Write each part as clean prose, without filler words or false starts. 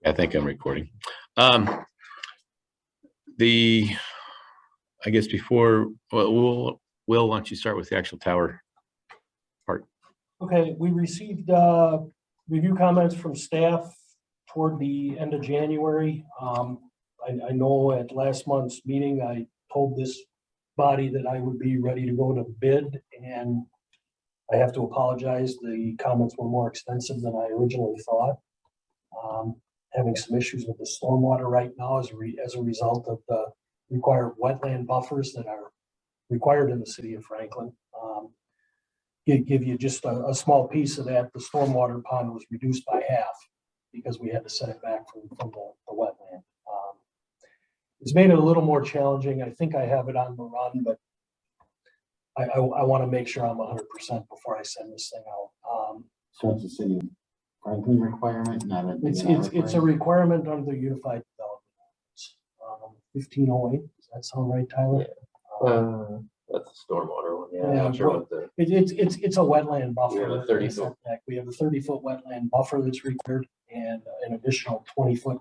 I think I'm recording. I guess before, Will, why don't you start with the actual tower part? Okay, we received review comments from staff toward the end of January. I know at last month's meeting, I told this body that I would be ready to go to bid, and I have to apologize. The comments were more extensive than I originally thought. Having some issues with the stormwater right now as a result of the required wetland buffers that are required in the city of Franklin. Give you just a small piece of that. The stormwater pond was reduced by half because we had to set it back from the wetland. It's made it a little more challenging. I think I have it on the run, but I want to make sure I'm 100% before I send this thing out. So it's a city of Franklin requirement, not a. It's a requirement under the Unified Development. 1508. Does that sound right, Tyler? Yeah. That's the stormwater one. Yeah, I'm not sure what the. It's a wetland buffer. We have a 30-foot. We have a 30-foot wetland buffer that's required, and an additional 20-foot.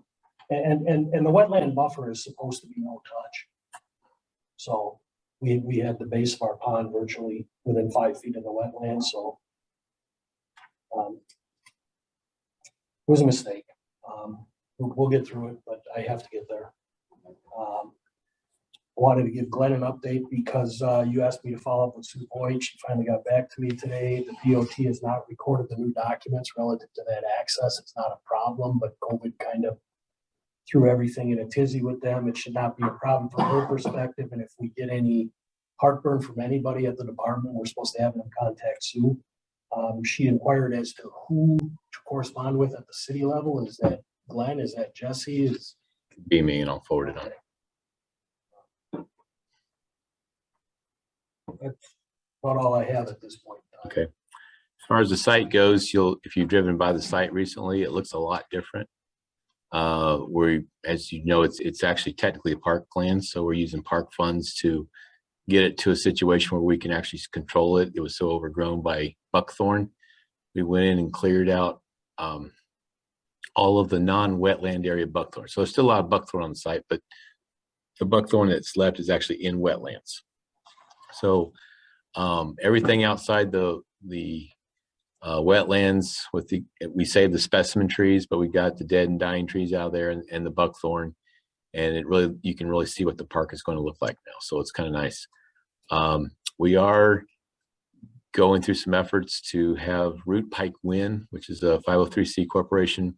And the wetland buffer is supposed to be no touch. So we had the base of our pond virtually within 5 feet of the wetland. So it was a mistake. We'll get through it, but I have to get there. Wanted to give Glenn an update because you asked me to follow up with Sue Boyd. She finally got back to me today. The DOT has not recorded the new documents relative to that access. It's not a problem, but COVID kind of threw everything in a tizzy with them. It should not be a problem from her perspective. And if we get any heartburn from anybody at the department, we're supposed to have them contact Sue. She inquired as to who to correspond with at the city level. Is that Glenn? Is that Jesse? Be me, and I'll forward it on. That's about all I have at this point. Okay. As far as the site goes, if you've driven by the site recently, it looks a lot different. As you know, it's actually technically a park land, so we're using park funds to get it to a situation where we can actually control it. It was so overgrown by buckthorn. We went in and cleared out all of the non-wetland area buckthorn. So there's still a lot of buckthorn on the site, but the buckthorn that's left is actually in wetlands. So everything outside the wetlands we saved the specimen trees, but we got the dead and dying trees out there and the buckthorn, and you can really see what the park is going to look like now. So it's kind of nice. We are going through some efforts to have Root Pike Wind, which is a 503c corporation,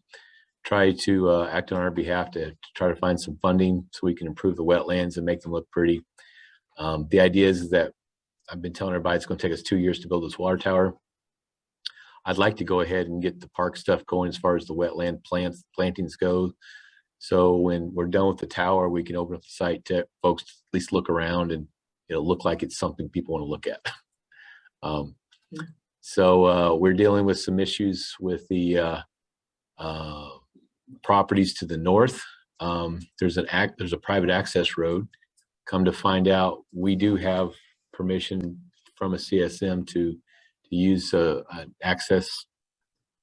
try to act on our behalf to try to find some funding so we can improve the wetlands and make them look pretty. The idea is that I've been telling everybody it's going to take us 2 years to build this water tower. I'd like to go ahead and get the park stuff going as far as the wetland plantings go. So when we're done with the tower, we can open up the site to folks to at least look around, and it'll look like it's something people want to look at. So we're dealing with some issues with the properties to the north. There's a private access road. Come to find out, we do have permission from a CSM to use an access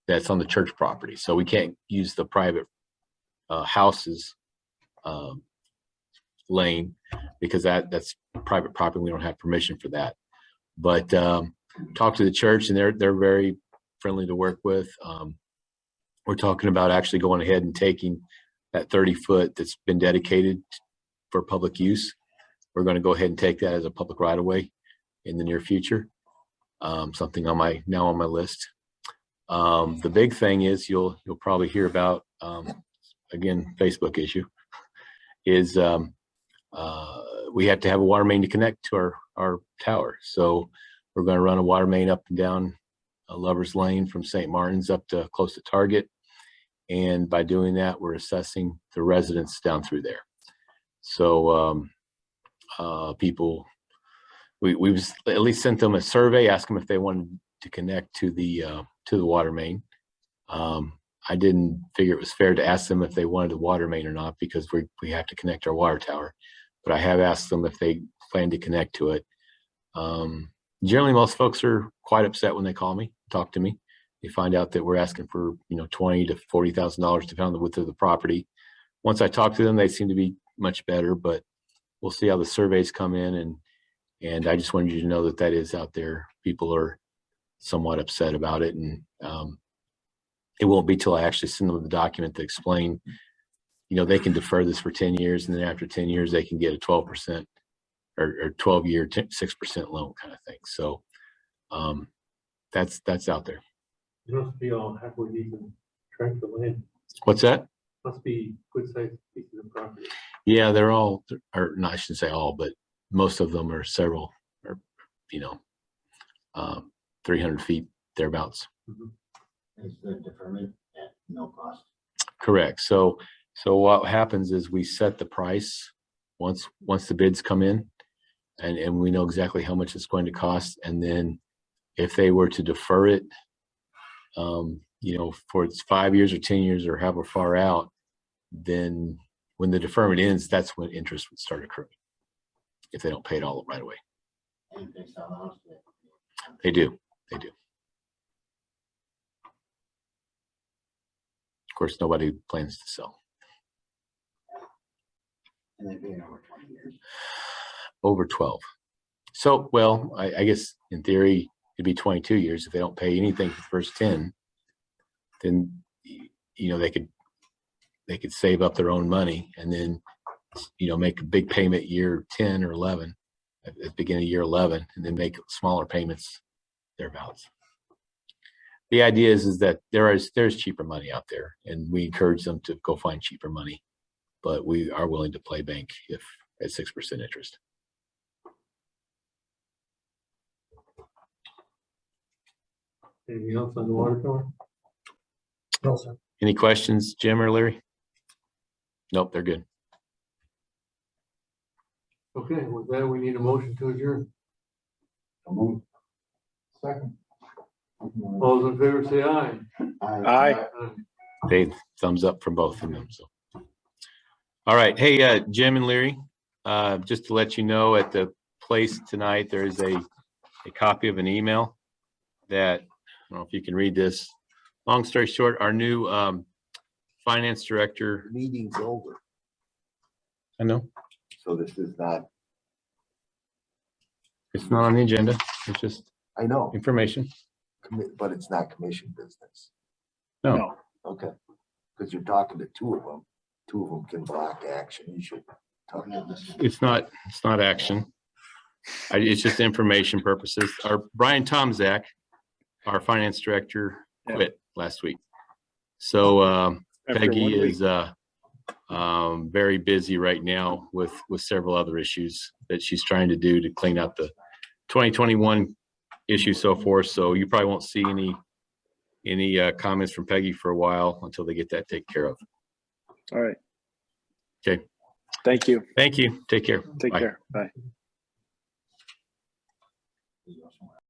that's on the church property. So we can't use the private houses lane because that's private property. We don't have permission for that. But talk to the church, and they're very friendly to work with. We're talking about actually going ahead and taking that 30-foot that's been dedicated for public use. We're going to go ahead and take that as a public right-of-way in the near future. Something on my list. The big thing is you'll probably hear about again, Facebook issue is we have to have a water main to connect to our tower. So we're going to run a water main up and down Lover's Lane from St. Martin's up to close to Target, and by doing that, we're assessing the residents down through there. So people, we've at least sent them a survey, ask them if they wanted to connect to the water main. I didn't figure it was fair to ask them if they wanted a water main or not, because we have to connect our water tower. But I have asked them if they plan to connect to it. Generally, most folks are quite upset when they call me, talk to me. they find out that we're asking for, $20,000 to $40,000 depending on the width of the property. Once I talk to them, they seem to be much better, but we'll see how the surveys come in. And I just wanted you to know that that is out there. People are somewhat upset about it. And it won't be till I actually send them the document to explain, they can defer this for 10 years. And then after 10 years, they can get a 12% or 12-year 6% loan kind of thing. So that's out there. It must be all halfway decent tract of land. What's that? Must be good sized pieces of property. Yeah, they're all, or no, I shouldn't say all, but most of them are several, or 300 feet thereabouts. Is the deferment at no cost? Correct. So what happens is we set the price once the bids come in, and we know exactly how much it's going to cost. And then if they were to defer it, for it's 5 years or 10 years or however far out, then when the deferment ends, that's when interest would start accruing if they don't pay it all right away. And if they sell the house, They do. Of course, nobody plans to sell. and they pay it over 20 years. Over 12. So, well, I guess in theory, it'd be 22 years. If they don't pay anything for the first 10, then, they could save up their own money and then, make a big payment year 10 or 11 at the beginning of year 11, and then make smaller payments thereabouts. The idea is that there's cheaper money out there, and we encourage them to go find cheaper money, but we are willing to play bank if at 6% interest. Anything else on the water tower? No, sir. Any questions, Jim or Larry? Nope, they're good. Okay, with that, we need a motion to adjourn. Second. All those in favor say aye. Aye. They thumbs up from both of them. So, all right. Hey, Jim and Leary, just to let you know, at the place tonight, there is a copy of an email that, I don't know if you can read this. Long story short, our new finance director. Meeting's over, I know so this is not, it's not on the agenda. It's just I know, information. but it's not commission business. No. Okay, because you're talking to two of them can block action, you should talk to this. It's not action. It's just information purposes. Our Brian Tomzak, our finance director, quit last week. So Peggy is very busy right now with several other issues that she's trying to do to clean up the 2021 issue so forth. So you probably won't see any comments from Peggy for a while until they get that taken care of. All right. Okay. Thank you. Thank you. Take care. Take Bye. care. Bye.